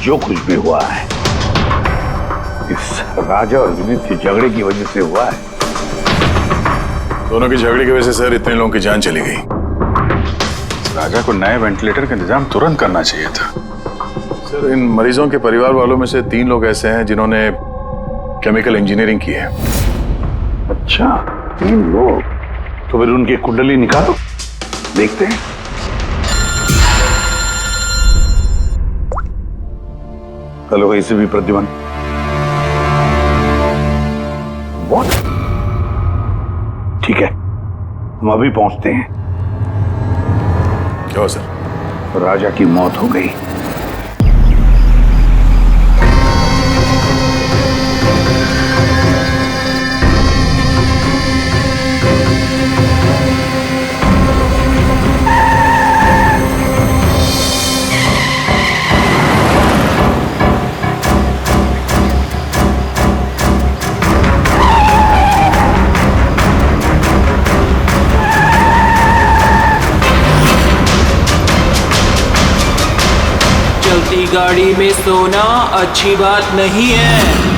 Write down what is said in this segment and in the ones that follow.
जो कुछ भी हुआ है इस राजा और विनीत के झगड़े की वजह से हुआ है। दोनों की झगड़े की वजह से सर इतने लोगों की जान चली गई। राजा को नए वेंटिलेटर का इंतजाम तुरंत करना चाहिए था। सर इन मरीजों के परिवार वालों में से 3 लोग ऐसे हैं जिन्होंने केमिकल इंजीनियरिंग की है। अच्छा 3 लोग, तो फिर उनकी कुंडली निकालो, देखते हैं। Hello ACP Pradyuman. व्हाट? ठीक है, हम अभी पहुंचते हैं। क्या सर? राजा की मौत हो गई। चलती गाड़ी में सोना अच्छी बात नहीं है।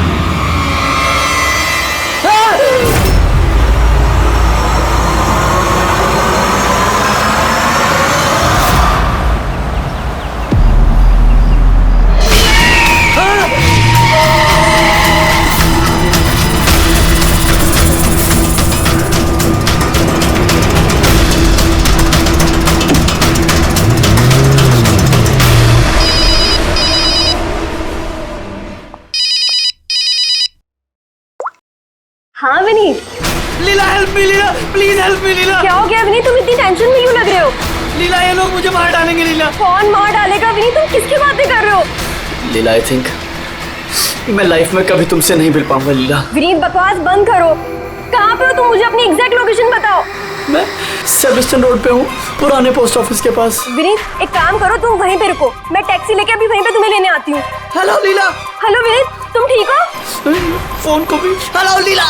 हाँ Vineet. Leela help me, Leela please help me Leela. क्या हो गया विनीत, तुम इतनी टेंशन में क्यों लग रहे हो? लीला ये लोग मुझे मार डालेंगे लीला। कौन मार डालेगा विनीत, तुम किसकी बातें कर रहे हो? लीला आई थिंक मैं लाइफ में कभी तुमसे नहीं मिल पाऊंगा लीला। विनीत बकवास बंद करो। कहाँ पे हो तुम, मुझे अपनी एग्जैक्ट लोकेशन बताओ। मैं सेबेस्टियन रोड पे हूँ, पुराने पोस्ट ऑफिस के पास। विनीत एक काम करो, तुम वहीं पे रुको, मैं टैक्सी लेके अभी वहीं पे तुम्हें लेने आती हूँ। हेलो लीला। हेलो विनीत, तुम ठीक हो? फोन को भी हेलो लीला।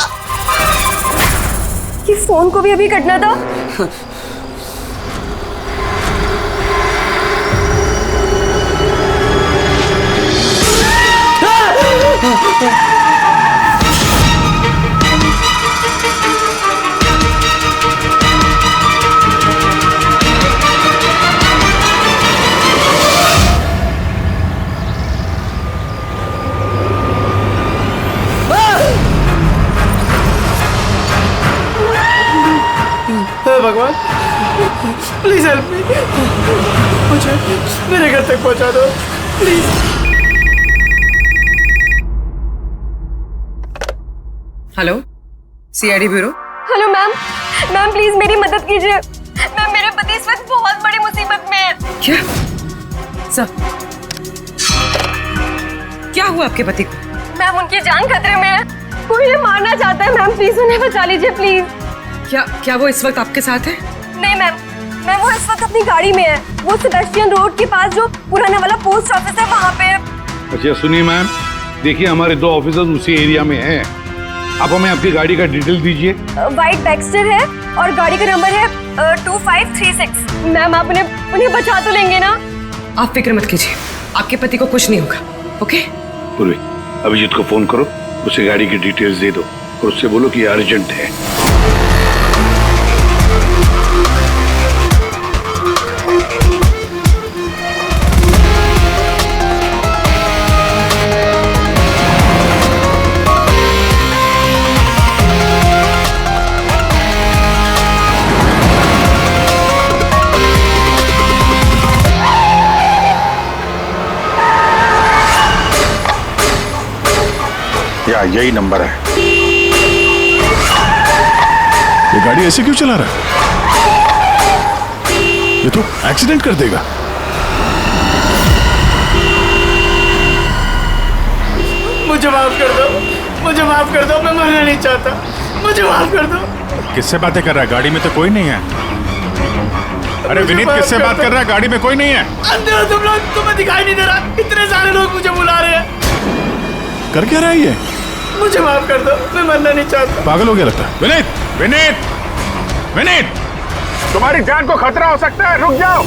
ये फोन को भी अभी कटना था। भगवान प्लीज हेल्प मी, मुझे मेरे घर तक पहुंचा दो please. Hello CID bureau. Hello ma'am, ma'am please मेरी मदद कीजिए। मैम मेरे पति इस वक्त बहुत बड़ी मुसीबत में है। क्या सब क्या हुआ आपके पति को? मैम उनकी जान खतरे में है, कोई उन्हें मारना चाहता है। मैम प्लीज उन्हें बचा लीजिए प्लीज। क्या वो इस वक्त आपके साथ है? नहीं मैम, मैम वो इस वक्त अपनी गाड़ी में है। वो सेबेस्टियन रोड के पास जो पुराना वाला पोस्ट ऑफिस है वहाँ पे। अच्छा सुनिए मैम, देखिए हमारे 2 ऑफिसर्स उसी एरिया में हैं। आप हमें आपकी गाड़ी का डिटेल दीजिए। व्हाइट बैक्स्टर है और गाड़ी का नंबर है 2536। मैम आप उन्हें बचा तो लेंगे ना? आप फिक्र मत कीजिए, आपके पति को कुछ नहीं होगा। ओके पूर्वी, अभिजीत को फोन करो, उसे गाड़ी की डिटेल्स दे दो और उससे बोलो कि अर्जेंट है। यही नंबर है। ये गाड़ी ऐसे क्यों चला रहा है? ये तो एक्सीडेंट कर देगा। मुझे माफ कर दो, मुझे माफ कर दो, मैं मरना नहीं चाहता, मुझे माफ कर दो। किससे बातें कर रहा है? गाड़ी में तो कोई नहीं है। अरे विनीत किससे बात कर रहा है? गाड़ी में कोई नहीं है। अंधे हो तुम लोग, तुम्हें दिखाई नहीं दे रहा? इतने सारे लोग मुझे बुला रहे हैं। कर क्या रहा है ये? मुझे माफ कर दो, मैं मरना नहीं चाहता। पागल हो गया लगता है। विनीत, विनीत, विनीत, तुम्हारी जान को खतरा हो सकता है, रुक जाओ।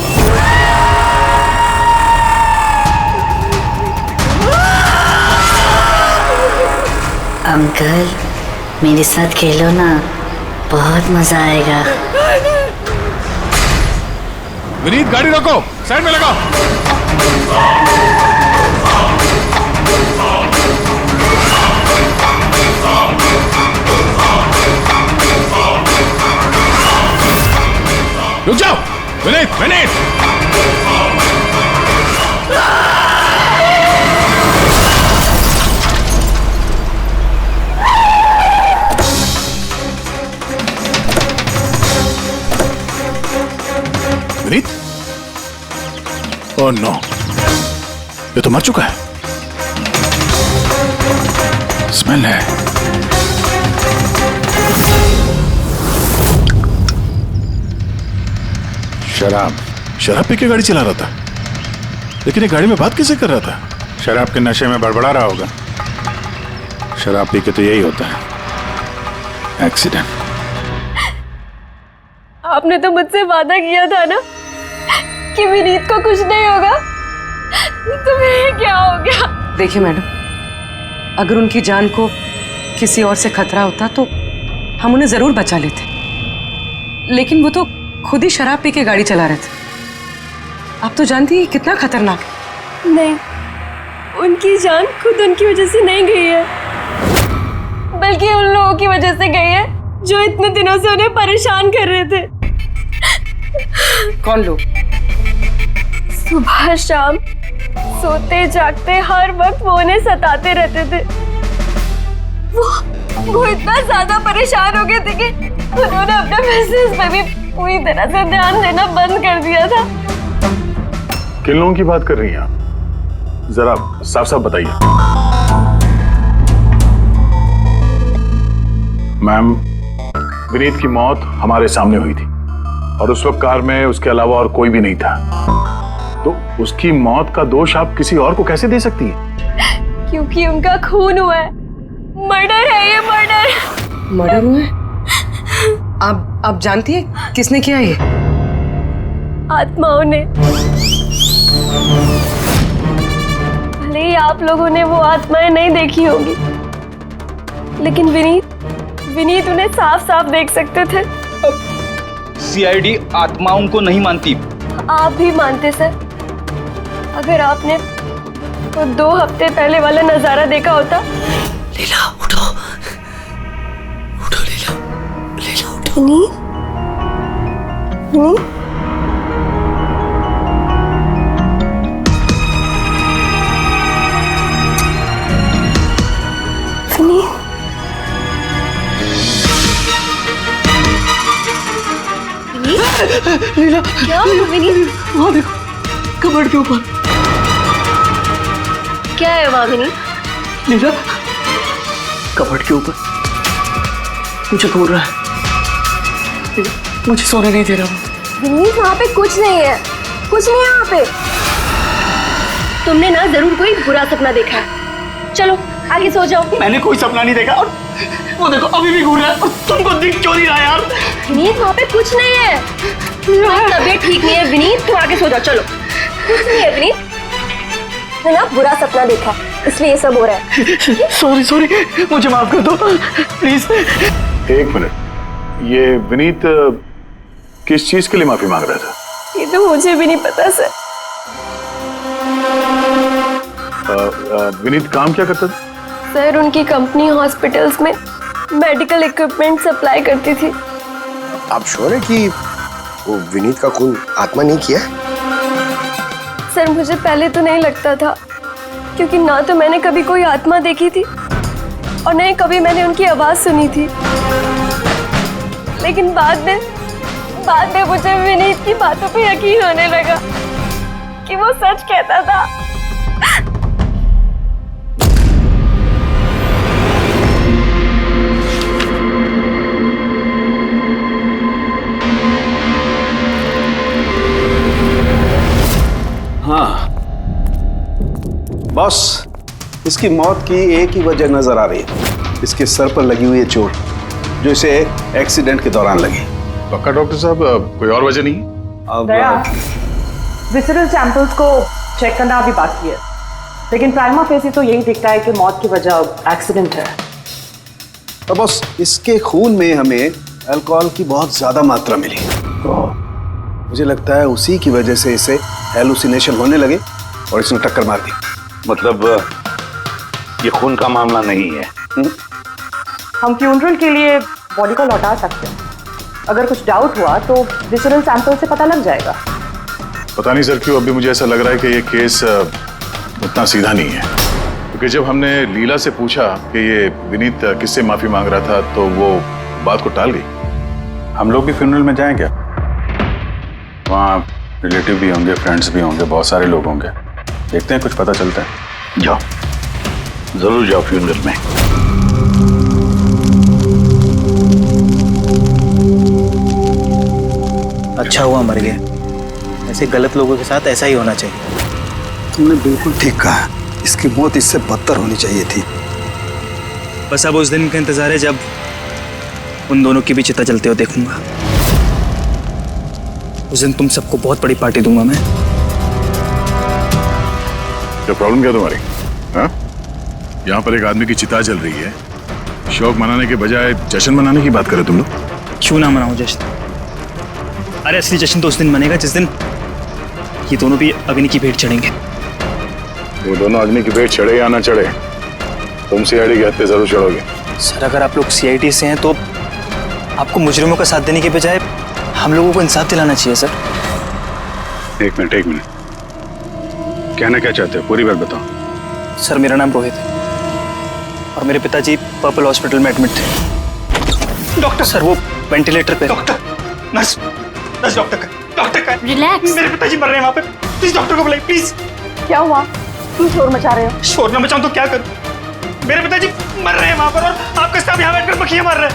अंकल मेरे साथ खेलो ना, बहुत मजा आएगा। विनीत गाड़ी रोको, साइड में लगाओ। रुक जाओ विनीत, विनीत। विनीत, ओह नो, ये तो मर चुका है। स्मेल है। शराब पी के गाड़ी चला रहा था, लेकिन ये गाड़ी में बात कैसे कर रहा था? शराब के नशे में बड़बड़ा रहा होगा। शराब पी के तो यही होता है, एक्सीडेंट। आपने तो मुझसे वादा किया था ना कि विनीत को कुछ नहीं होगा, तो फिर क्या हो गया? देखिए मैडम, अगर उनकी जान को किसी और से खतरा होता तो हम उन्हें जरूर बचा लेते, लेकिन वो तो खुद ही शराब पी के गाड़ी चला रहे थे। आप तो जानती हैं कितना खतरनाक है। नहीं, उनकी जान खुद उनकी वजह से नहीं गई है, बल्कि उन लोगों की वजह से गई है जो इतने दिनों से उन्हें परेशान कर रहे थे। कौन लोग? सुबह शाम सोते जागते हर वक्त वो उन्हें सताते रहते थे। वो इतना ज्यादा परेशान हो गए थे कि उन्होंने अपने बिजनेस पे भी पूरी तरह से ध्यान देना बंद कर दिया था। किन लोगों की बात कर रही हैं आप? जरा साफ साफ बताइए। मैम, विनीत की मौत हमारे सामने हुई थी और उस वक्त कार में उसके अलावा और कोई भी नहीं था, तो उसकी मौत का दोष आप किसी और को कैसे दे सकती हैं? क्योंकि उनका खून हुआ है। मर्डर है ये, मर्डर। मर्डर हुआ है? आप जानती हैं किसने किया ये? आत्माओं ने। भले ही आप लोगों ने वो आत्माएं नहीं देखी होगी, लेकिन विनीत उन्हें साफ साफ देख सकते थे। सीआईडी आत्माओं को नहीं मानती। आप भी मानते सर। अगर आपने वो 2 हफ्ते पहले वाला नजारा देखा होता। लीला उठो, उठो लीला, लीला उठो। विनीत, विनीत, लीला, क्या हुआ विनीत? वहाँ देखो, कबर्ड के ऊपर। क्या है वहाँ विनीत? लीला, कबर्ड के ऊपर मुझे घूर रहा है। लीला, मुझे सोने नहीं दे रहा। विनीत, वहाँ पे कुछ नहीं है, कुछ नहीं है वहाँ पे। तुमने ना जरूर कोई बुरा सपना देखा है। चलो आगे सो जाओ। मैंने कोई सपना नहीं देखा और वो देखो अभी भी घूर रहा है और तुमको दिख क्यों नहीं रहा यार? विनीत, वहाँ पे कुछ नहीं है। तबीयत ठीक नहीं है विनीत, तुम आगे सो जाओ। चलो, कुछ नहीं है विनीत, मैंने ना बुरा सपना देखा इसलिए ये सब हो रहा है। सॉरी सॉरी, मुझे माफ कर दो प्लीज। एक मिनट, ये विनीत किस चीज के लिए माफी मांग रहा था? ये तो मुझे भी नहीं पता सर। विनीत काम क्या करता था? सर, उनकी कंपनी हॉस्पिटल्स में मेडिकल इक्विपमेंट सप्लाई करती थी। आप श्योर है कि वो विनीत का खून आत्मा नहीं किया? सर, मुझे पहले तो नहीं लगता था, क्योंकि ना तो मैंने कभी कोई आत्मा देखी थी और नहीं कभी मैंने उनकी आवाज सुनी थी। लेकिन बाद में मुझे विनीत की बातों पे यकीन होने लगा कि वो सच कहता था। हाँ बॉस, इसकी मौत की एक ही वजह नजर आ रही है, इसके सर पर लगी हुई है चोट जो इसे एक्सीडेंट के दौरान लगी। पक्का डॉक्टर साहब, कोई और वजह नहीं? अब विसरल सैंपल्स को चेक करना अभी बाकी है, लेकिन प्राइमा फेसी तो यही दिखता है कि मौत की वजह एक्सीडेंट है। और बॉस इसके खून में हमें अल्कोहल की बहुत ज्यादा मात्रा मिली, तो मुझे लगता है उसी की वजह से इसे हेलुसिनेशन होने लगे और इसने टक्कर मार दी। मतलब ये खून का मामला नहीं है। हम फ्यूनरल के लिए बॉडी को लौटा सकते हैं। अगर कुछ डाउट हुआ तो विसरल सैंपल से पता लग जाएगा। पता नहीं सर क्यों अभी मुझे ऐसा लग रहा है कि ये केस उतना सीधा नहीं है, क्योंकि जब हमने लीला से पूछा कि ये विनीत किससे माफी मांग रहा था तो वो बात को टाल गई। हम लोग भी फ्यूनरल में जाएं क्या? वहाँ रिलेटिव भी होंगे, फ्रेंड्स भी होंगे, बहुत सारे लोग होंगे, देखते हैं कुछ पता चलता है। जाओ, जरूर जाओ फ्यूनरल में। अच्छा हुआ मर गया, ऐसे गलत लोगों के साथ ऐसा ही होना चाहिए। तुमने बिल्कुल ठीक कहा, इसकी मौत इससे बदतर होनी चाहिए थी। बस अब उस दिन का इंतजार है जब उन दोनों की भी चिता जलते हुए देखूंगा। उस दिन तुम सबको बहुत बड़ी पार्टी दूंगा मैं। क्या प्रॉब्लम क्या तुम्हारी? हाँ? यहाँ पर एक आदमी की चिता जल रही है, शौक मनाने के बजाय जश्न मनाने की बात करो तुम लोग। क्यों ना मनाऊं जश्न? अरे असली जश्न तो उस दिन मनेगा जिस दिन ये दोनों भी अग्नि की भेंट चढ़ेंगे। वो दोनों अग्नि की भेंट चढ़े या ना चढ़े, तुम सीआईडी के हत्थे जरूर चढ़ोगे। सर अगर आप लोग सीआईडी से हैं तो आपको मुजरिमों का साथ देने के बजाय हम लोगों को इंसाफ दिलाना चाहिए सर। एक मिनट, कहना क्या चाहते हो? पूरी बात बताओ। सर मेरा नाम रोहित है और मेरे पिताजी पर्पल हॉस्पिटल में एडमिट थे। डॉक्टर सर वो वेंटिलेटर पे। डॉक्टर, नर्स डॉक्टर का रिलैक्स। मेरे पिताजी मर रहे हैं वहाँ पे, प्लीज डॉक्टर को बुलाइए प्लीज। क्या हुआ? क्यों शोर मचा रहे हो? शोर न मचाऊं तो क्या करूं? मेरे पिताजी मर रहे हैं वहाँ पर और आपका स्टाफ यहाँ बैठकर बखिया मार रहा है।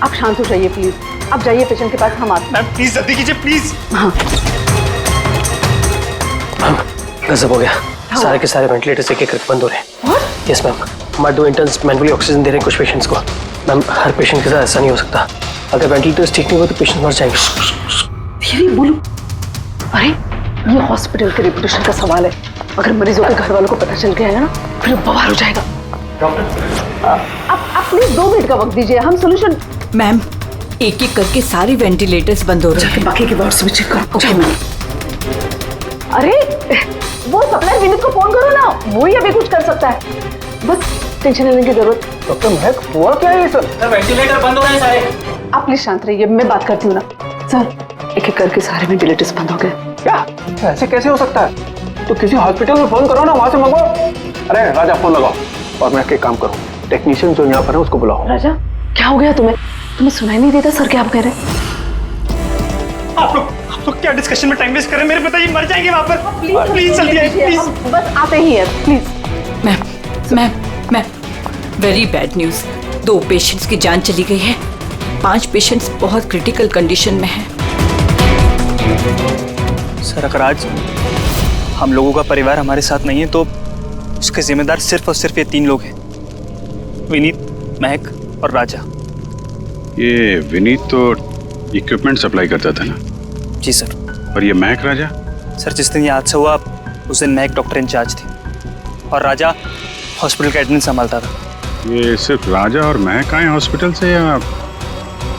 आप शांत हो जाइए प्लीज। आप जाइए पेशेंट के पास, हम आते हैं। मैम प्लीज जल्दी कीजिए प्लीज। हाँ गजब हो गया, सारे के सारे वेंटिलेटर्स एक एक करके बंद हो रहे हैं। यस मैम, हमारे 2 इंटर्न्स मैनुअली ऑक्सीजन दे रहे हैं कुछ पेशेंट्स को। मैम हर पेशेंट के साथ ऐसा नहीं हो सकता, अगर वेंटिलेटर्स ठीक नहीं हुए तो पेशेंट मर जाएंगे। धीरे बोलो। अरे ये हॉस्पिटल के रेपुटेशन का सवाल है, अगर मरीजों के घर वालों को पता चल गया है ना फिर बवाल हो जाएगा। आप प्लीज 2 मिनट का वक्त दीजिए, हम सोल्यूशन। मैम एक एक करके सारे वेंटिलेटर्स बंद हो रहे हैं। बाकी के वार्ड्स में चेक करो। अरे वो सप्लाई विनीत को फोन करो ना, वो ही अभी कुछ कर सकता है। बस टेंशन लेने की जरूरत। डॉक्टर महक हुआ क्या है सर? वेंटिलेटर बंद हो रहे हैं सारे। आप प्लीज शांत रहिए, मैं बात करती हूँ ना। सर एक एक करके सारे वेंटिलेटर्स बंद हो गए। क्या ऐसे कैसे हो सकता है? तो किसी हॉस्पिटल में फोन करो ना, वहां से मंगवाओ। अरे राजा फोन लगाओ और मैं एक काम करूँ, टेक्नीशियन जो यहाँ पर है उसको बुलाओ। राजा क्या हो गया तुम्हें सुनाई नहीं देता? सर क्या आप कह रहे हैं? आप लोग क्या डिस्कशन में टाइम वेस्ट कर रहे हैं? मेरे पिताजी मर जाएंगे वहाँ पर। प्लीज जल्दी आइए प्लीज। बस आते ही है please. Ma'am very bad news, 2 patients की जान चली गई है, 5 पेशेंट्स बहुत क्रिटिकल कंडीशन में हैं। सर अगर आज हम लोगों का परिवार हमारे साथ नहीं है तो उसके जिम्मेदार सिर्फ और सिर्फ ये 3 लोग हैं, विनीत, महक और राजा। ये विनीत तो इक्विपमेंट सप्लाई करता था ना? जी सर। और ये महक राजा? सर जिस दिन ये हादसा हुआ उस दिन महक डॉक्टर इंचार्ज थी और राजा हॉस्पिटल का एडमिन संभालता था। ये सिर्फ राजा और महक आए हॉस्पिटल से या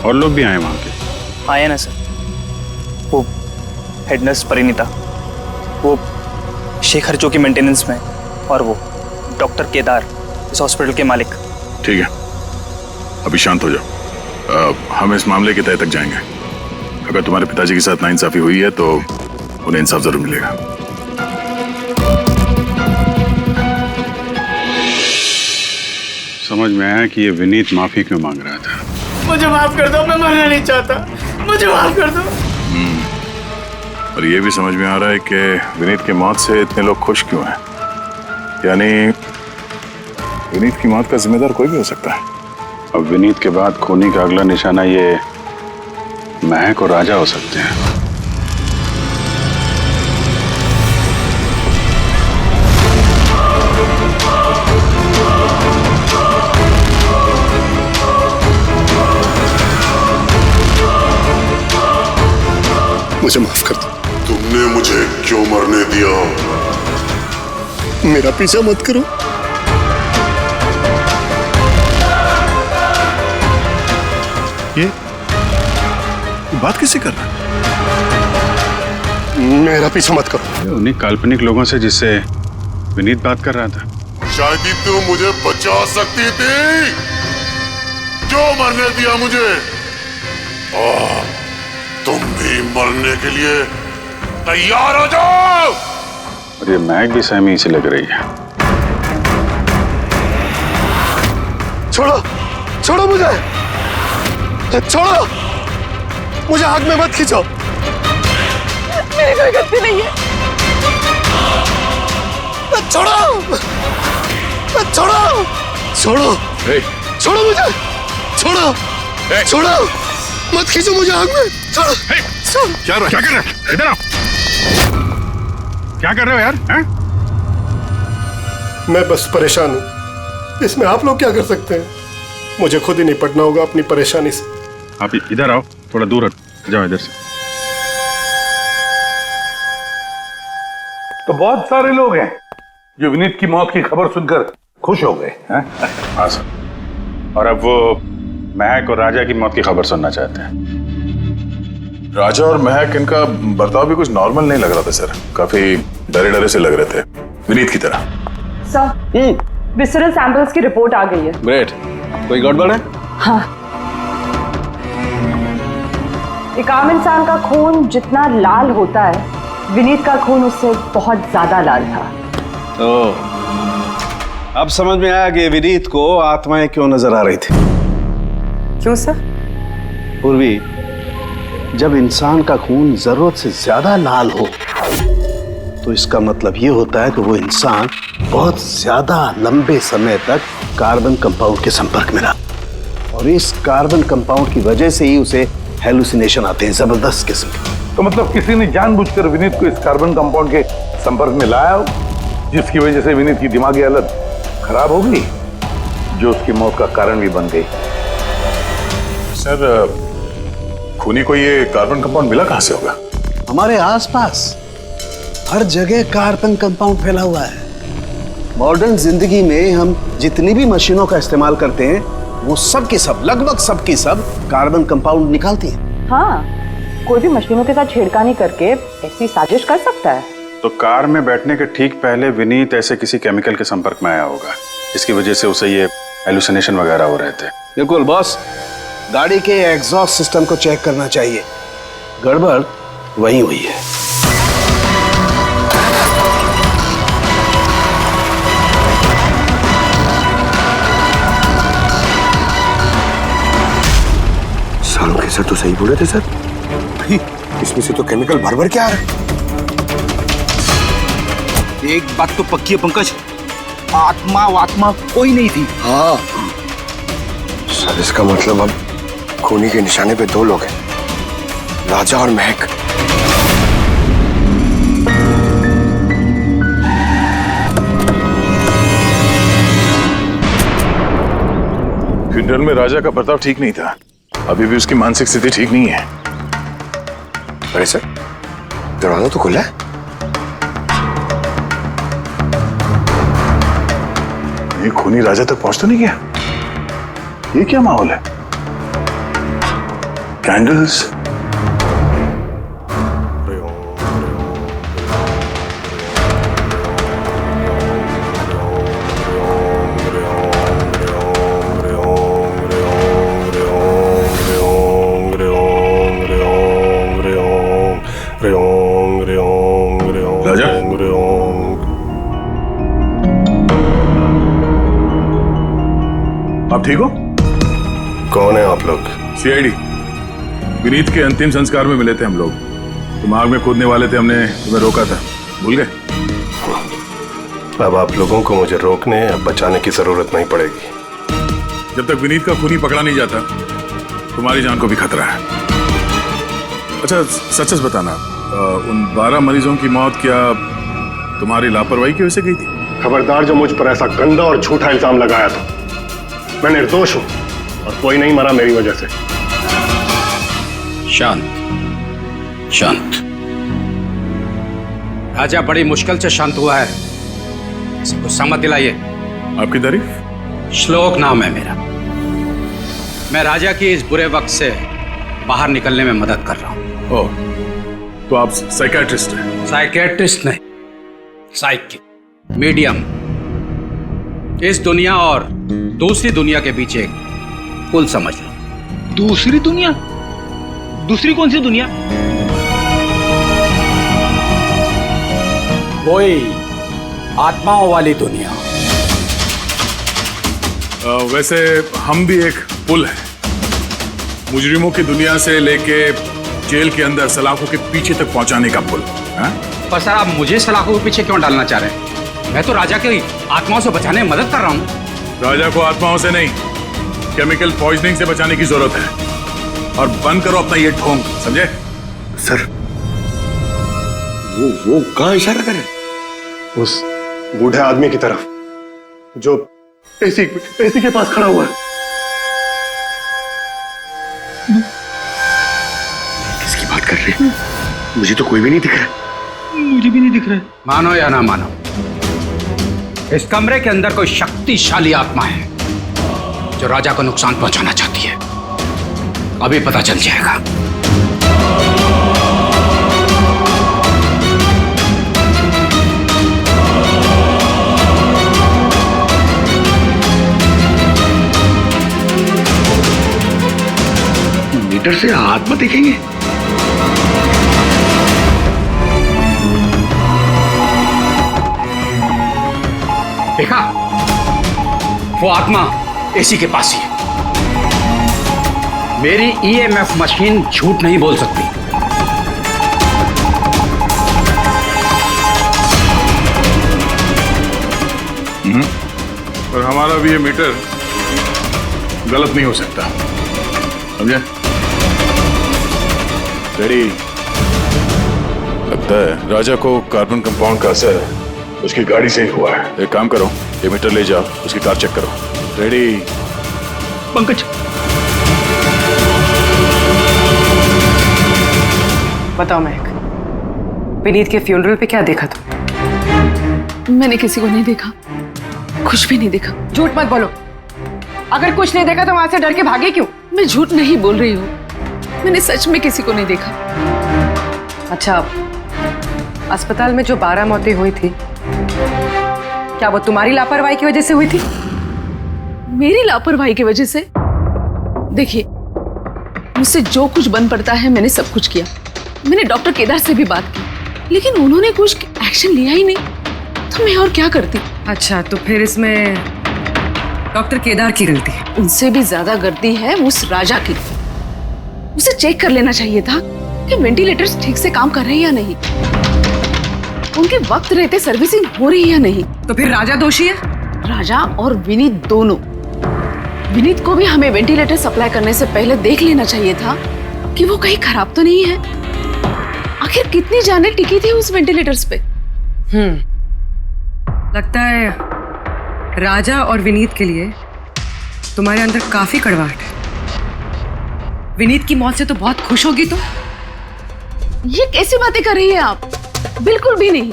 और लोग भी आए वहाँ के? आए ना सर, वो हेड नर्स परिणीता, वो शेखर जो की मेंटेनेंस में, और वो डॉक्टर केदार इस हॉस्पिटल के मालिक। ठीक है, अभी शांत हो जाओ। हम इस मामले के तह तक जाएंगे। अगर तुम्हारे पिताजी के साथ नाइंसाफी हुई है तो उन्हें इंसाफ जरूर मिलेगा। समझ में आया कि ये विनीत माफी क्यों मांग रहा था। मुझे माफ कर दो, मैं मरना नहीं चाहता, मुझे माफ कर दो। और ये भी समझ में आ रहा है कि विनीत की मौत से इतने लोग खुश क्यों हैं। यानी विनीत की मौत का जिम्मेदार कोई भी हो सकता है। अब विनीत के बाद खूनी का अगला निशाना ये महक और राजा हो सकते हैं। मुझे माफ कर दो। तुमने मुझे क्यों मरने दिया? मेरा पीछा मत करो। ये बात किससे कर रहा है? मेरा पीछा मत करो। उन्हीं काल्पनिक लोगों से जिससे विनीत बात कर रहा था। शायद ही तू मुझे बचा सकती थी, जो मरने दिया मुझे। और तुम भी मरने के लिए तैयार हो जाओ। और ये महक भी सहमी से लग रही है। छोड़ो, छोड़ो मुझे, छोड़ो मुझे, आग में मत खींचो। मेरी कोई गलती नहीं है। छोड़ो, छोड़ो, छोड़ो, छोड़ो मुझे, छोड़ो, छोड़ो, मत खींचो मुझे आग में। छोड़ो, क्या कर रहे हो? इधर आओ। क्या कर रहे हो यार? हैं? मैं बस परेशान हूँ, इसमें आप लोग क्या कर सकते हैं? मुझे खुद ही निपटना होगा अपनी परेशानी से। आप इधर आओ, थोड़ा दूर हट जाओ इधर से। तो बहुत सारे लोग हैं जो विनीत की मौत की खबर सुनकर खुश हो गए हैं। हाँ सर, और अब वो महक और राजा की मौत की खबर सुनना चाहते हैं। राजा और महक, इनका बर्ताव भी कुछ नॉर्मल नहीं लग रहा था सर। काफी डरे डरे से लग रहे थे, विनीत की तरह। सर, विसरल सैंपल्स की रिपोर्ट आ गई है। ग्रेट। कोई गड़बड़ है? हाँ, एक आम इंसान का खून जितना लाल होता है, विनीत का खून उससे बहुत ज्यादा लाल था। ओह, अब समझ में आया कि विनीत को आत्माएं क्यों नजर आ रही थी। क्यों सर? पूर्वी, जब इंसान का खून जरूरत से ज्यादा लाल हो तो इसका मतलब ये होता है कि वो इंसान बहुत ज्यादा लंबे समय तक कार्बन कंपाउंड के संपर्क में रहा, और इस कार्बन कंपाउंड की वजह से ही उसे हेलुसिनेशन आते हैं, जबरदस्त किस्म के। तो मतलब किसी ने जानबूझकर विनीत को इस कार्बन कंपाउंड के संपर्क में लाया हो, जिसकी वजह से विनीत की दिमागी हालत खराब हो गई, जो उसकी मौत का कारण भी बन गई। सर, खूनी को ये कार्बन कंपाउंड मिला कहां से होगा? हमारे आसपास हर जगह कार्बन कंपाउंड फैला हुआ है। मॉडर्न जिंदगी में हम जितनी भी मशीनों का इस्तेमाल करते हैं, वो सब की सब, लगभग सब की सब कार्बन कंपाउंड निकालती हैं। हाँ, कोई भी मशीनों के साथ छेड़खानी करके ऐसी साजिश कर सकता है। तो कार में बैठने के ठीक पहले विनीत ऐसे किसी केमिकल के संपर्क में आया होगा, इसकी वजह से उसे ये हेलुसिनेशन वगैरह हो रहे थे। बिल्कुल बॉस, गाड़ी के एग्जॉस्ट सिस्टम को चेक करना चाहिए, गड़बड़ वही हुई है। सालों के सर तो सही बोले थे सर, इसमें से तो केमिकल भर भर के आ रहा है। एक बात तो पक्की है पंकज, आत्मा कोई नहीं थी। हाँ सर, इसका मतलब अब खूनी के निशाने पे दो लोग हैं, राजा और महक। फ्यूनरल में राजा का बर्ताव ठीक नहीं था, अभी भी उसकी मानसिक स्थिति ठीक नहीं है। अरे सर, दरवाजा तो खुला है। ये खूनी राजा तक पहुंच तो नहीं गया? ये क्या माहौल है? कैंडल्स, राजा, आप ठीक हो? कौन है आप लोग? सीआईडी। विनीत के अंतिम संस्कार में मिले थे हम लोग, तुम आग में कूदने वाले थे, हमने तुम्हें रोका था, भूल गए? अब आप लोगों को मुझे रोकने या बचाने की जरूरत नहीं पड़ेगी। जब तक विनीत का खूनी पकड़ा नहीं जाता, तुम्हारी जान को भी खतरा है। अच्छा सच सच बताना, उन 12 मरीजों की मौत क्या तुम्हारी लापरवाही की वजह से गई थी? खबरदार जो मुझ पर ऐसा गंदा और झूठा इल्जाम लगाया था। मैं निर्दोष हूं और कोई नहीं मरा मेरी वजह से। शांत शांत। राजा बड़ी मुश्किल से शांत हुआ है, इसे गुस्सा मत दिलाइए। आपकी तारीफ? श्लोक नाम है मेरा। मैं राजा की इस बुरे वक्त से बाहर निकलने में मदद कर रहा हूँ। ओह, तो आप साइकियाट्रिस्ट हैं? साइकियाट्रिस्ट नहीं, साइकिक, मीडियम। इस दुनिया और दूसरी दुनिया के बीच एक पुल समझ लो। दूसरी दुनिया? दूसरी कौन सी दुनिया? वही आत्माओं वाली दुनिया। वैसे हम भी एक पुल है, मुजरिमों की दुनिया से लेके जेल के अंदर सलाखों के पीछे तक पहुंचाने का पुल। पर सर, आप मुझे सलाखों के पीछे क्यों डालना चाह रहे हैं? मैं तो राजा की आत्माओं से बचाने में मदद कर रहा हूँ। राजा को आत्माओं से नहीं, केमिकल पॉइजनिंग से बचाने की जरूरत है। और बंद करो अपना ये ढोंग, समझे? सर, वो कहाँ इशारा कर रहे हैं? उस बूढ़े आदमी की तरफ जो एसी के पास खड़ा हुआ है। किसकी बात कर रहे हैं? मुझे तो कोई भी नहीं दिख रहा। मुझे भी नहीं दिख रहा है। मानो या ना मानो, इस कमरे के अंदर कोई शक्तिशाली आत्मा है जो राजा को नुकसान पहुंचाना चाहती है। अभी पता चल जाएगा। मीटर से आत्मा देखेंगे? देखा, वो आत्मा एसी के पास ही है। मेरी ईएमएफ मशीन झूठ नहीं बोल सकती। और हमारा भी ये मीटर गलत नहीं हो सकता, समझे? रेडी? लगता है राजा को कार्बन कंपाउंड का असर उसकी गाड़ी से ही हुआ है। एक काम करो, ये मीटर ले जाओ, उसकी कार चेक करो। रेडी? पंकज, बताओ महक, विनीत के फ्यूनरल पे क्या देखा तुम? मैंने किसी को नहीं देखा, कुछ भी नहीं देखा। झूठ मत बोलो। अगर कुछ नहीं देखा तो वहां से डर के भागे क्यों? मैं झूठ नहीं बोल रही हूँ, मैंने सच में किसी को नहीं देखा। अच्छा, अस्पताल में जो 12 मौतें हुई थी, क्या वो तुम्हारी लापरवाही की वजह से हुई थी? मेरी लापरवाही की वजह से? देखिए, मुझसे जो कुछ बन पड़ता है मैंने सब कुछ किया। मैंने डॉक्टर केदार से भी बात की, लेकिन उन्होंने कुछ एक्शन लिया ही नहीं, तो मैं और क्या करती? अच्छा, तो फिर इसमें डॉक्टर केदार की गलती है? उनसे भी ज्यादा गलती है उस राजा की। उसे चेक कर लेना चाहिए था कि वेंटिलेटर्स ठीक से काम कर रहे हैं या नहीं, उनके वक्त रहते सर्विसिंग हो रही है या नहीं। तो फिर राजा दोषी है? राजा और विनीत दोनों। विनीत को भी हमें वेंटिलेटर सप्लाई करने से पहले देख लेना चाहिए था कि वो कहीं खराब तो नहीं है। आखिर कितनी जानें टिकी थी उस वेंटिलेटर्स पे? लगता है राजा और विनीत के लिए तुम्हारे अंदर काफी कड़वाहट है। विनीत की मौत से तो बहुत खुश होगी तुम। ये कैसी बातें कर रही है आप? बिल्कुल भी नहीं।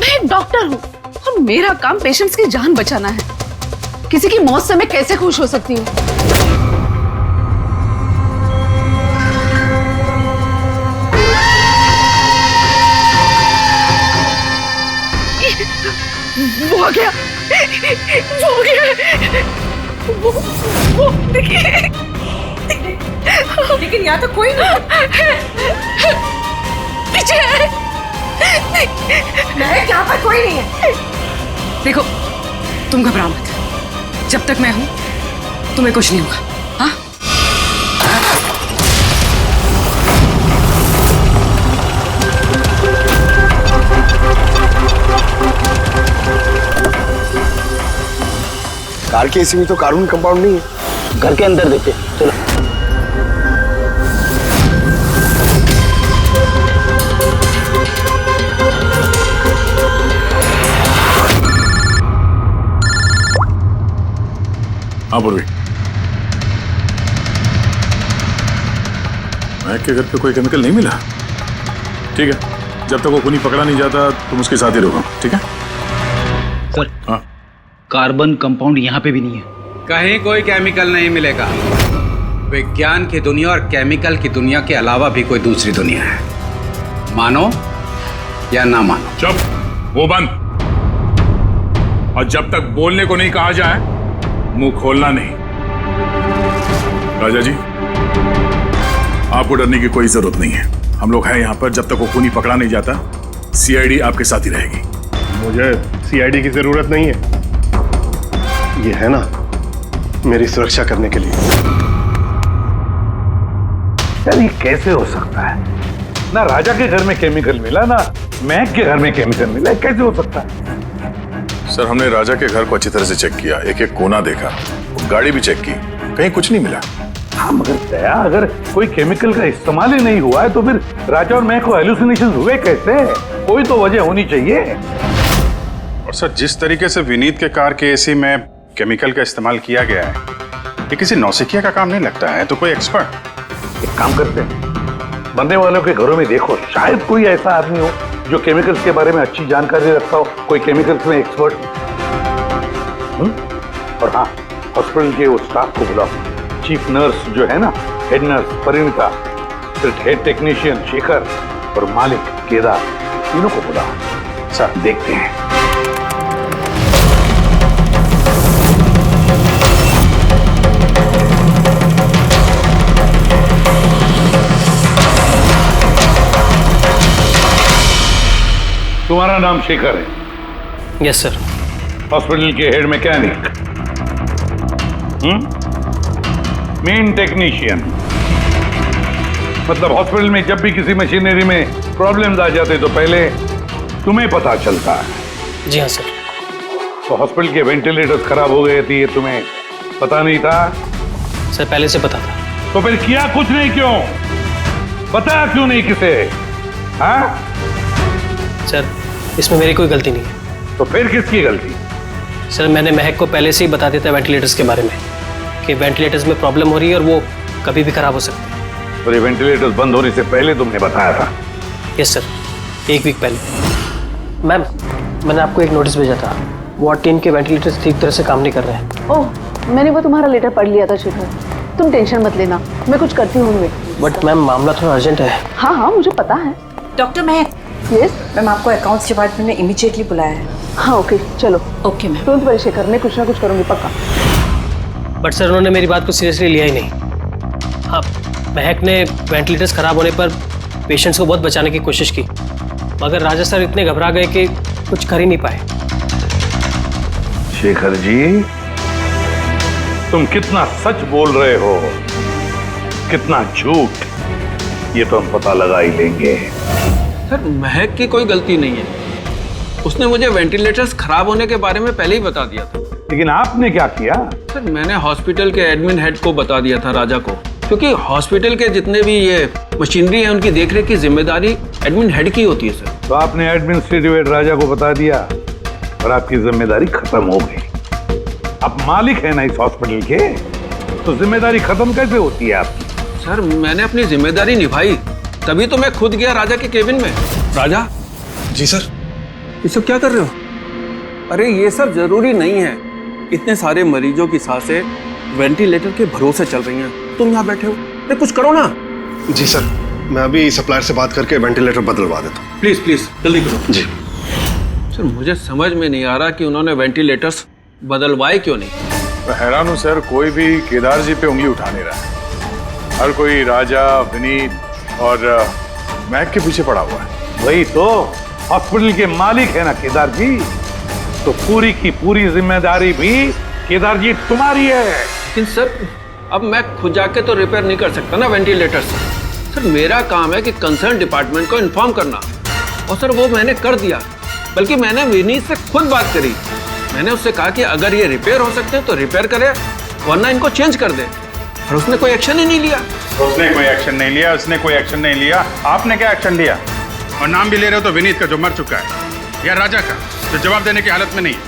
मैं एक डॉक्टर हूँ और मेरा काम पेशेंट्स की जान बचाना है। किसी की मौत से मैं कैसे खुश हो सकती हूँ? वो आ गया, वो आ गया, वो देखिए। लेकिन यहाँ तो कोई नहीं। पीछे महक, यहाँ पर कोई नहीं है। देखो, तुम घबराओ मत। जब तक मैं हूं तुम्हें कुछ नहीं होगा। हाँ? कार के एसी में तो कार्बन कंपाउंड नहीं है। घर के अंदर देखते, चलो। हाँ पूर्वी, महक के घर पे कोई केमिकल नहीं मिला? ठीक है, जब तक वो खूनी पकड़ा नहीं जाता तुम उसके साथ ही रहो, ठीक है? सर, हाँ, कार्बन कंपाउंड यहाँ पे भी नहीं है। कहीं कोई केमिकल नहीं मिलेगा। विज्ञान की दुनिया और केमिकल की दुनिया के अलावा भी कोई दूसरी दुनिया है, मानो या ना मानो। चुप, वो बंद। और जब तक बोलने को नहीं कहा जाए मुंह खोलना नहीं। राजा जी, आपको डरने की कोई जरूरत नहीं है। हम लोग हैं यहाँ पर, जब तक वो खूनी पकड़ा नहीं जाता सीआईडी आपके साथ ही रहेगी। मुझे सीआईडी की जरूरत नहीं है, ये है ना मेरी सुरक्षा करने के लिए। यार ये कैसे हो सकता है? ना राजा के घर में केमिकल मिला, ना महक के घर में केमिकल मिला, कैसे हो सकता है? सर, हमने राजा के घर को अच्छी तरह से चेक किया, एक एक कोना देखा, गाड़ी भी चेक की, कहीं कुछ नहीं मिला। हाँ मगर दया, अगर कोई केमिकल का इस्तेमाल ही नहीं हुआ है तो फिर राजा और महक को हेलुसिनेशन हुए कैसे? कोई तो वजह होनी चाहिए। और सर, जिस तरीके से विनीत के कार के एसी में केमिकल का इस्तेमाल किया गया है, ये किसी नौसिखिया का काम नहीं लगता है, तो कोई एक्सपर्ट। एक काम करते हैं, बनने वालों के घरों में देखो, शायद कोई ऐसा आदमी हो जो केमिकल्स के बारे में अच्छी जानकारी रखता हो, कोई केमिकल्स में एक्सपर्ट। और हाँ, हॉस्पिटल के उस स्टाफ को बुलाओ, चीफ नर्स जो है ना, हेड नर्स परिणीता, फिर हेड टेक्नीशियन शेखर और मालिक केदार, तीनों को बुलाओ। सर देखते हैं। तुम्हारा नाम शेखर है? Yes sir. हॉस्पिटल के हेड मैकेनिक, मेन टेक्नीशियन, मतलब हॉस्पिटल में जब भी किसी मशीनरी में प्रॉब्लम्स आ जाते तो पहले तुम्हें पता चलता है। जी हाँ सर। तो हॉस्पिटल के वेंटिलेटर्स खराब हो गए थे, ये तुम्हें पता नहीं था? सर पहले से पता था। तो फिर किया कुछ नहीं क्यों? बताया क्यों नहीं किसे? हाँ सर, इसमें मेरी कोई गलती नहीं है। तो फिर किसकी गलती? सर, मैंने महक को पहले से ही बता दिया था वेंटिलेटर्स के बारे में, कि वेंटिलेटर्स में प्रॉब्लम हो रही है और वो कभी भी खराब हो सकते हैं। और ये वेंटिलेटर्स बंद होने से पहले तुमने बताया था? यस सर, 1 वीक पहले। मैम, मैंने आपको एक नोटिस भेजा था, वार्ड 3 के वेंटिलेटर्स ठीक तरह से काम नहीं कर रहे हैं। ओह, मैंने वो तुम्हारा लेटर पढ़ लिया था शेखर, तुम टेंशन मत लेना, मैं कुछ करती हूँ। बट मैम, मामला थोड़ा अर्जेंट है। हाँ हाँ, मुझे पता है। डॉक्टर महक। यस मैम, आपको अकाउंट्स डिपार्टमेंट में इमीडिएटली बुलाया है। हाँ ओके, चलो। Okay ma'am. तुरंत वरी शेखर, मैं कुछ ना कुछ करूँगी पक्का। बट सर, उन्होंने मेरी बात को सीरियसली लिया ही नहीं। हाँ, महक ने वेंटिलेटर्स खराब होने पर पेशेंट्स को बहुत बचाने की कोशिश की, मगर राजा सर इतने घबरा गए कि कुछ कर ही नहीं पाए। शेखर जी, तुम कितना सच बोल रहे हो, कितना झूठ, ये तो हम पता लगा ही लेंगे। सर, महक की कोई गलती नहीं है, उसने मुझे वेंटिलेटर्स खराब होने के बारे में पहले ही बता दिया था। लेकिन आपने क्या किया? सर, मैंने हॉस्पिटल के एडमिन हेड को बता दिया था, राजा को, क्योंकि हॉस्पिटल के जितने भी ये मशीनरी है उनकी देखरेख की जिम्मेदारी एडमिन हेड की होती है सर। तो आपने एडमिनिस्ट्रेटिव हेड राजा को बता दिया और आपकी जिम्मेदारी खत्म हो गई। आप मालिक है ना इस हॉस्पिटल के, तो जिम्मेदारी खत्म कैसे होती है आपकी? सर, मैंने अपनी जिम्मेदारी निभाई, तभी तो मैं खुद गया राजा के केबिन में। राजा जी सर। ये सब क्या कर रहे हो? अरे ये सब जरूरी नहीं है, इतने सारे मरीजों की सांसें वेंटिलेटर के भरोसे चल रही हैं, तुम यहाँ बैठे हो, अरे कुछ करो ना। जी सर, मैं अभी सप्लायर से बात करके वेंटिलेटर बदलवा देता हूँ। प्लीज प्लीज जल्दी करो। जी सर, मुझे समझ में नहीं आ रहा कि उन्होंने वेंटिलेटर्स बदलवाए क्यों नहीं। मैं हैरान हूँ सर, कोई भी केदार जी पे उंगली उठा नहीं रहा। हर कोई राजा, विनीत और महक के पीछे पड़ा हुआ है। वही तो, हॉस्पिटल के मालिक है ना केदार जी, तो पूरी की पूरी जिम्मेदारी भी केदार जी तुम्हारी है। लेकिन सर, अब मैं खुद जाके तो रिपेयर नहीं कर सकता ना वेंटिलेटर्स। सर, मेरा काम है कि कंसर्न डिपार्टमेंट को इन्फॉर्म करना, और सर वो मैंने कर दिया। बल्कि मैंने विनीत से खुद बात करी, मैंने उससे कहा कि अगर ये रिपेयर हो सकते हैं तो रिपेयर करे, वरना इनको चेंज कर दे, और उसने कोई एक्शन ही नहीं लिया। उसने कोई एक्शन नहीं लिया, उसने कोई एक्शन नहीं लिया। आपने क्या एक्शन लिया? और नाम भी ले रहे हो तो विनीत का जो मर चुका है, या राजा का जो जवाब देने की हालत में नहीं है।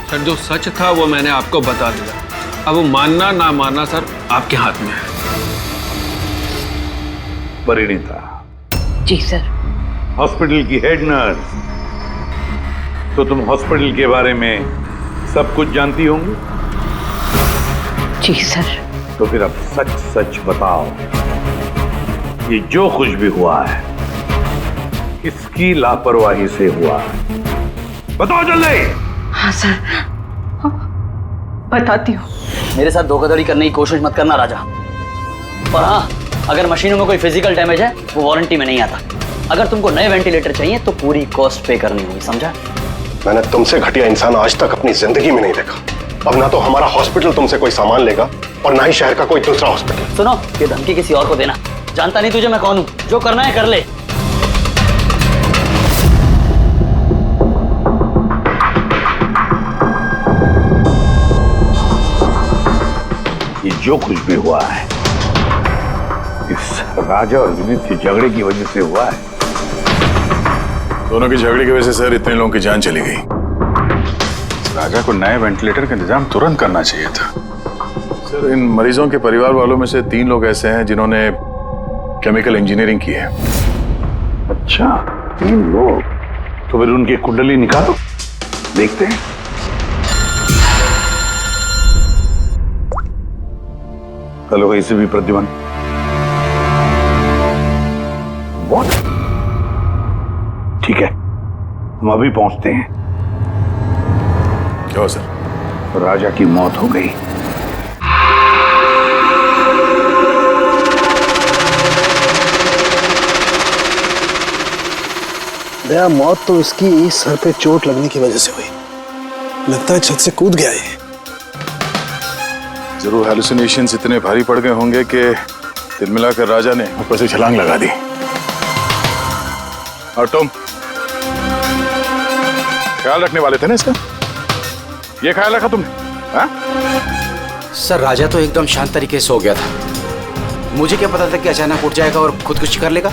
सर, जो सच था वो मैंने आपको बता दिया, अब वो मानना ना मानना सर आपके हाथ में है। परिणीता। जी सर। हॉस्पिटल की हेड नर्स, तो तुम हॉस्पिटल के बारे में सब कुछ जानती होंगी। जी सर। तो फिर अब सच सच बताओ, ये जो कुछ भी हुआ है किसकी लापरवाही से हुआ है? बताओ जल्दी। हाँ सर, बताती हूँ। मेरे साथ धोखाधड़ी करने की कोशिश मत करना राजा। और हाँ, अगर मशीनों में कोई फिजिकल डैमेज है वो वारंटी में नहीं आता। अगर तुमको नए वेंटिलेटर चाहिए तो पूरी कॉस्ट पे करनी होगी, समझा? मैंने तुमसे घटिया इंसान आज तक अपनी जिंदगी में नहीं देखा। अब ना तो हमारा हॉस्पिटल तुमसे कोई सामान लेगा और ना ही शहर का कोई दूसरा हॉस्पिटल। सुनो, ये धमकी किसी और को देना। जानता नहीं तुझे मैं कौन हूँ। जो करना है कर ले। ये जो कुछ भी हुआ है इस राजा और विनीत के झगड़े की वजह से हुआ है। दोनों की झगड़े की वजह से सर इतने लोगों की जान चली गई। राजा को नए वेंटिलेटर का इंतजाम तुरंत करना चाहिए था। सर, इन मरीजों के परिवार वालों में से 3 लोग ऐसे हैं जिन्होंने केमिकल इंजीनियरिंग की है। अच्छा, 3 लोग? तो फिर उनकी कुंडली निकालो, देखते हैं। हेलो, इसे भी प्रद्युमन। ठीक है, हम अभी पहुंचते हैं। क्या हो सर? राजा की मौत हो गई। दया, मौत तो इसकी सर पे चोट लगने की वजह से हुई। लगता है छत से कूद गया ये। जरूर हैलुसिनेशंस इतने भारी पड़ गए होंगे कि दिल मिलाकर राजा ने ऊपर से छलांग लगा दी। और तुम ख्याल रखने वाले थे ना इसका? ये ख्याल रखा तुमने? हाँ? सर, राजा तो एकदम शांत तरीके से सो गया था। मुझे क्या पता था कि अचानक उठ जाएगा और खुदकुशी कर लेगा।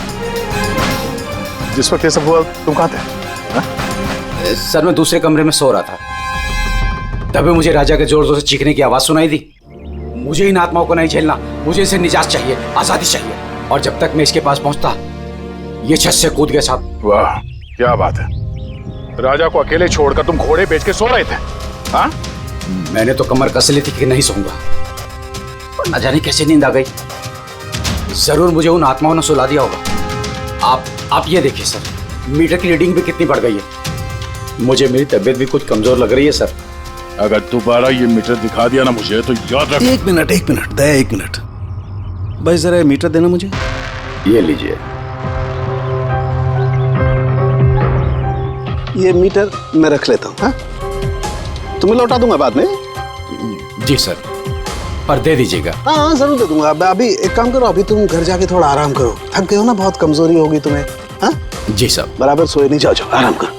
जिस वक्त ये सब हुआ तुम कहाँ थे? हाँ? सर, मैं दूसरे कमरे में सो रहा था। तभी मुझे राजा के जोर जोर से चीखने की आवाज सुनाई दी। मुझे इन आत्माओं को नहीं झेलना, मुझे इसे निजात चाहिए, आजादी चाहिए। और जब तक मैं इसके पास पहुंचता ये छत से कूद गया साहब। वाह, क्या बात है। राजा को अकेले छोड़कर तुम घोड़े बेच के सो रहे थे? हाँ? मैंने तो कमर कस ली थी कि नहीं सोऊंगा, पर न जाने कैसे नींद आ गई। जरूर मुझे उन आत्माओं ने सुला दिया होगा। आप ये देखिए सर, मीटर की रीडिंग भी कितनी बढ़ गई है। मुझे मेरी तबीयत भी कुछ कमजोर लग रही है सर। अगर दोबारा ये मीटर दिखा दिया ना मुझे तो याद रख। एक मिनट दया, 1 मिनट भाई, जरा मीटर देना मुझे। ये लीजिए। ये मीटर मैं रख लेता हूँ। हाँ, तुम्हें लौटा दूंगा बाद में। जी सर, पर दे दीजिएगा। हाँ, जरूर दे दूंगा। अभी एक काम करो, अभी तुम घर जाके थोड़ा आराम करो। थक गए हो ना, बहुत कमजोरी होगी तुम्हें। हाँ जी सर। बराबर सोए नहीं, जाओ आराम करो।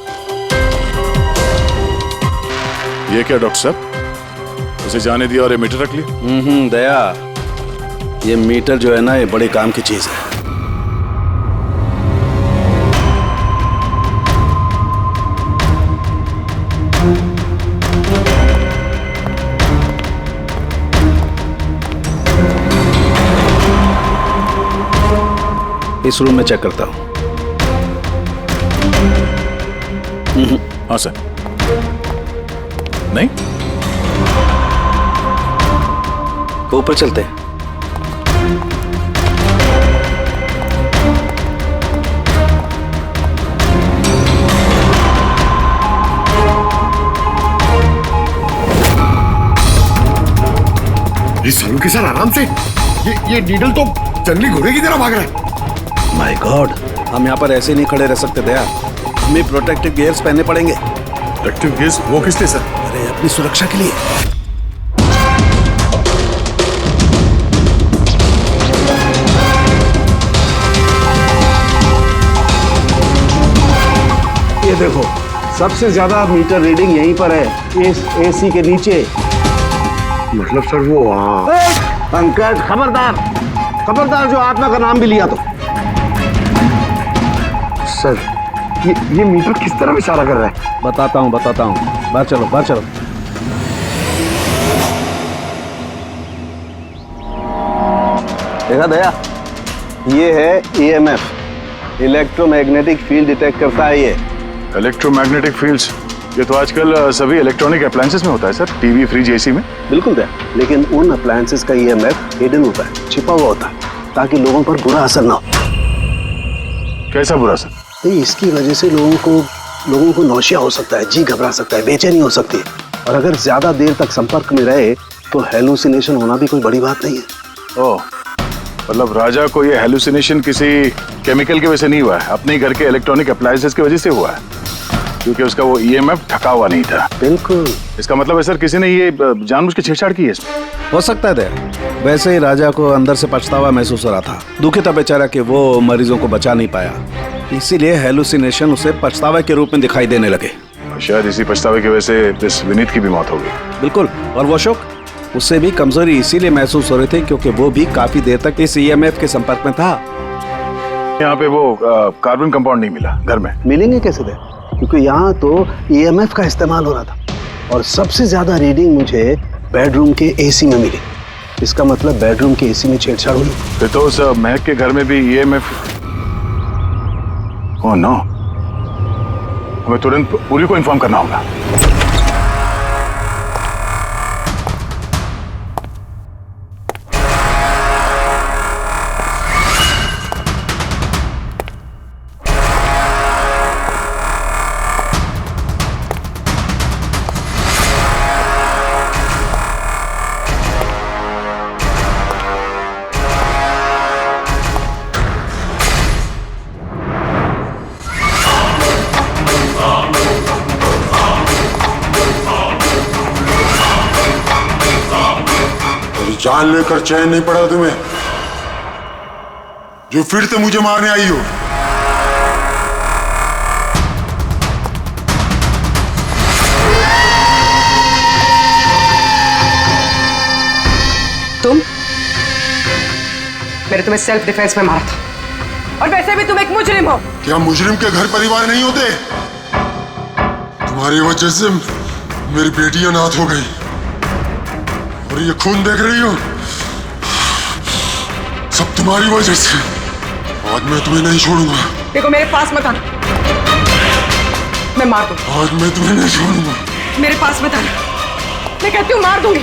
ये क्या डॉक्टर साहब, उसे जाने दिया और ये मीटर रख लिया? दया, ये मीटर जो है ना, ये बड़े काम की चीज है। इस रूम में चेक करता हूं। हाँ सर। नहीं, ऊपर चलते हैं। ये सालू के सर आराम से। ये नीडल तो जंगली घोड़े की तरह भाग रहा है। माय गॉड, हम यहाँ पर ऐसे नहीं खड़े रह सकते दया। हमें प्रोटेक्टिव गियर्स पहनने पड़ेंगे। Protective gears? वो किस लिए सर? अरे अपनी सुरक्षा के लिए। ये देखो, सबसे ज्यादा मीटर रीडिंग यहीं पर है, इस एसी के नीचे। मतलब सर वो वहाँ। पंकज, खबरदार जो आत्मा का नाम भी लिया तो। सर, ये मीटर किस तरफ इशारा कर रहा है? बताता हूँ। बाहर चलो। देखा दया, ये है EMF, इलेक्ट्रोमैग्नेटिक फील्ड डिटेक्ट करता है ये। Electromagnetic fields? ये तो आजकल सभी इलेक्ट्रॉनिक अप्लायंसेस में होता है सर, टीवी, फ्रिज, एसी में। बिल्कुल दया, लेकिन उन अप्लायंसेस का EMF हिडन होता है, छिपा हुआ होता है, ताकि लोगों पर बुरा असर ना हो। कैसा बुरा असर? तो इसकी वजह से लोगों को नौशिया हो सकता है, जी घबरा सकता है, बेचैनी हो सकती है, और अगर ज्यादा देर तक संपर्क में रहे तो हेलुसिनेशन होना भी कोई बड़ी बात नहीं है। ओह, मतलब राजा को ये हेलुसिनेशन किसी केमिकल की वजह से नहीं हुआ है, अपने घर के इलेक्ट्रॉनिक अप्लायंसेस की वजह से हुआ है, क्योंकि उसका वो EMF ढका हुआ नहीं था। बिल्कुल। इसका मतलब है सर किसी ने ये जानबूझ के छेड़छाड़ की है इसमें। हो सकता है दया, वैसे ही राजा को अंदर से पछतावा महसूस हो रहा था, दुखी था बेचारा कि वो मरीजों को बचा नहीं पाया, इसीलिए हेलुसिनेशन उसे पछतावे के रूप में दिखाई देने लगे। शायद इसी पछतावे की वजह से इस विनीत की भी मौत हो गई। बिल्कुल, और वो अशोक, उससे भी कमजोरी इसीलिए महसूस हो रही थी क्योंकि वो भी काफी देर तक इस EMF के संपर्क में था। यहाँ पे वो कार्बन कंपाउंड नहीं मिला घर में। मिलेंगे कैसे थे? क्योंकि यहाँ तो EMF का इस्तेमाल हो रहा था, और सबसे ज्यादा रीडिंग मुझे बेडरूम के AC में मिली। इसका मतलब बेडरूम के AC में छेड़छाड़ हुई। फिर तो उस महक के घर में भी EMF। ओह नो, हमें तुरंत पूरी को इन्फॉर्म करना होगा। जान लेकर चैन नहीं पड़ा तुम्हें, जो फिर से मुझे मारने आई हो। तुम? मैंने तुम्हें सेल्फ डिफेंस में मारा था, और वैसे भी तुम एक मुजरिम हो। क्या मुजरिम के घर परिवार नहीं होते? तुम्हारी वजह से मेरी बेटी अनाथ हो गई, और ये खून देख रही हो, सब तुम्हारी वजह से। आज मैं तुम्हें नहीं छोड़ूंगा। देखो, मेरे पास मत आना, मैं मार दूंगा। आज मैं तुम्हें नहीं छोड़ूंगा। मेरे पास मत आना, मैं कहती हूँ मार दूंगी।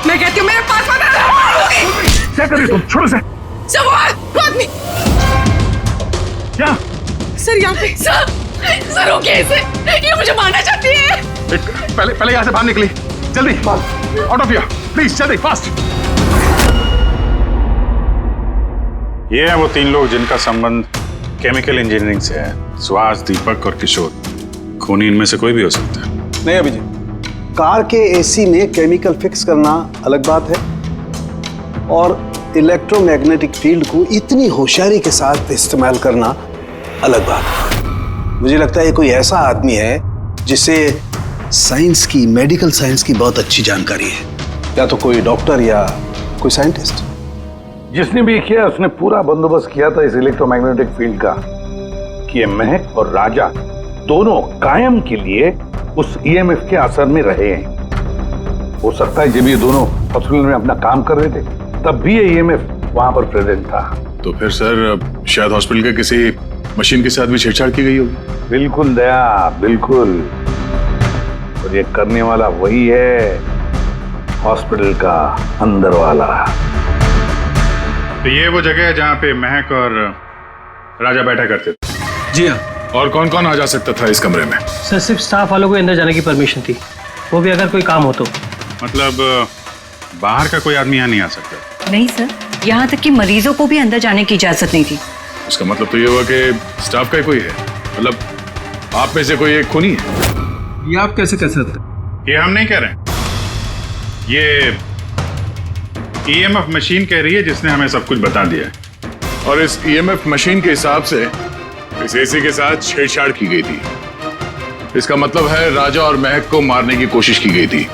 मैं कहती हूँ मेरे पास मत आना, मार दूंगी। क्या कर रही तुम? छोड़ो से। सर, आदमी। क्या? सर, यहाँ पे। सर रोकिए इसे, ये मुझे मारना चाहती है। पहले यहाँ से बाहर निकली, जल्दी, आउट ऑफ हियर, प्लीज, जल्दी, फास्ट। ये हैं वो तीन लोग जिनका संबंध केमिकल इंजीनियरिंग से है। सुहास, दीपक और किशोर। खूनी इनमें से कोई भी हो सकता है। नहीं अभिजीत, कार के AC में केमिकल फिक्स करना अलग बात है, और इलेक्ट्रोमैग्नेटिक फील्ड को इतनी होशियारी के साथ इस्तेमाल करना अलग बात है। मुझे लगता है ये कोई ऐसा आदमी है जिसे साइंस की, मेडिकल साइंस की बहुत अच्छी जानकारी है, या तो कोई डॉक्टर या कोई साइंटिस्ट। जिसने भी किया उसने पूरा बंदोबस्त किया था इस इलेक्ट्रोमैग्नेटिक फील्ड का, कि ये महक और राजा दोनों कायम के लिए उस EMF के असर में रहे हैं। हो सकता है जब ये दोनों हॉस्पिटल में अपना काम कर रहे थे तब भी ये EMF वहां पर प्रेजेंट था। तो फिर सर शायद हॉस्पिटल के किसी मशीन के साथ भी छेड़छाड़ की गई होगी। बिल्कुल दया, बिल्कुल। और ये करने वाला वही है, हॉस्पिटल का अंदर वाला। तो ये वो जगह है जहाँ पे महक और राजा बैठा करते थे? जी हाँ। और कौन कौन आ जा सकता था इस कमरे में? सर, सिर्फ स्टाफ वालों को अंदर जाने की परमिशन थी, वो भी अगर कोई काम हो तो। मतलब बाहर का कोई आदमी यहाँ नहीं आ सकता? नहीं सर, यहाँ तक कि मरीजों को भी अंदर जाने की इजाजत नहीं थी। उसका मतलब तो ये हुआ कि स्टाफ का ही कोई है, मतलब आप में से कोई एक खूनी है। ये आप कैसे कह सकते हैं? ये हम नहीं कह रहे हैं, ये EMF मशीन कह रही है जिसने हमें सब कुछ बता दिया है। और इस EMF मशीन के हिसाब से इस AC के साथ छेड़छाड़ की गई थी। इसका मतलब है राजा और महक को मारने की कोशिश की गई थी,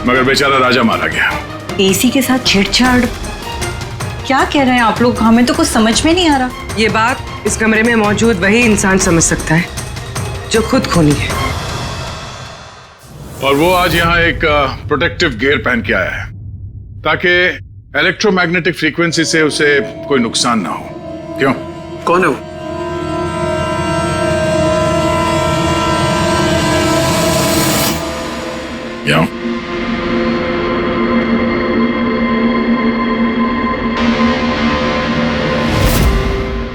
मगर बेचारा राजा मारा गया। AC के साथ छेड़छाड़? क्या कह रहे हैं आप लोग? हमें तो कुछ समझ में नहीं आ रहा। ये बात इस कमरे में मौजूद वही इंसान समझ सकता है जो खुद खूनी है। और वो आज यहाँ एक प्रोटेक्टिव गियर पहन के आया है ताकि इलेक्ट्रोमैग्नेटिक फ्रीक्वेंसी से उसे कोई नुकसान ना हो। क्यों? कौन है वो? यहाँ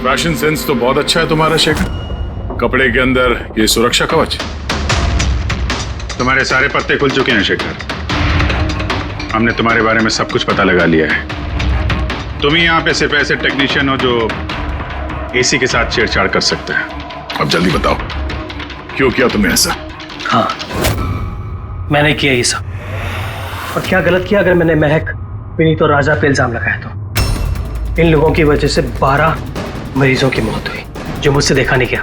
फैशन सेंस तो बहुत अच्छा है तुम्हारा शेखर। कपड़े के अंदर ये सुरक्षा कवच। तुम्हारे सारे पत्ते खुल चुके हैं शेखर। हमने तुम्हारे बारे में सब कुछ पता लगा लिया है। तुम ही यहाँ पे सिर्फ ऐसे टेक्नीशियन हो जो एसी के साथ छेड़छाड़ कर सकते हैं। अब जल्दी बताओ, क्यों किया तुमने ऐसा? हाँ, मैंने किया ये सब। और क्या गलत किया अगर मैंने महक, विनीत और राजा पे इल्जाम लगाया तो? इन लोगों की वजह से 12 मरीजों की मौत हुई जो मुझसे देखा नहीं गया।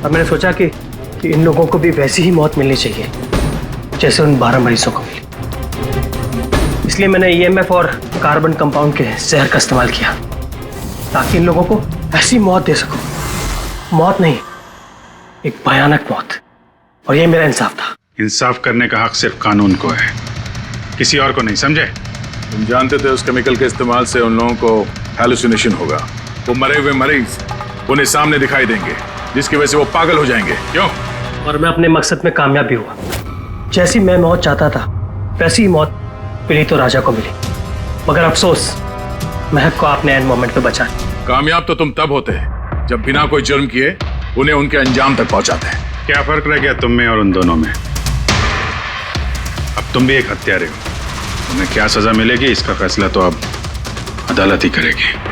अब मैंने सोचा कि इन लोगों को भी वैसी ही मौत मिलनी चाहिए जैसे उन 12 मरीजों को मिली। इसलिए मैंने EMF और कार्बन कंपाउंड के जहर का इस्तेमाल किया ताकि इन लोगों को ऐसी मौत दे सकूं। मौत नहीं, एक भयानक मौत। और ये मेरा इंसाफ था। इंसाफ करने का हक सिर्फ कानून को है, किसी और को नहीं, समझे? तुम जानते थे उस केमिकल के इस्तेमाल से उन लोगों को हैलुसिनेशन होगा। वो मरे हुए मरीज उन्हें सामने दिखाई देंगे जिसकी वजह से वो पागल हो जाएंगे। क्यों? और मैं अपने मकसद में कामयाब भी हुआ। जैसी मैं मौत चाहता था वैसी ही मौत विनीत और राजा को मिली। मगर अफसोस, महक को आपने एंड मोमेंट पे बचा। कामयाब तो तुम तब होते जब बिना कोई जुर्म किए उन्हें उनके अंजाम तक पहुंचाते। क्या फर्क रह गया तुम में और उन दोनों में? अब तुम भी एक हत्यारे हो। तुम्हें क्या सजा मिलेगी इसका फैसला तो अब अदालत ही करेगी।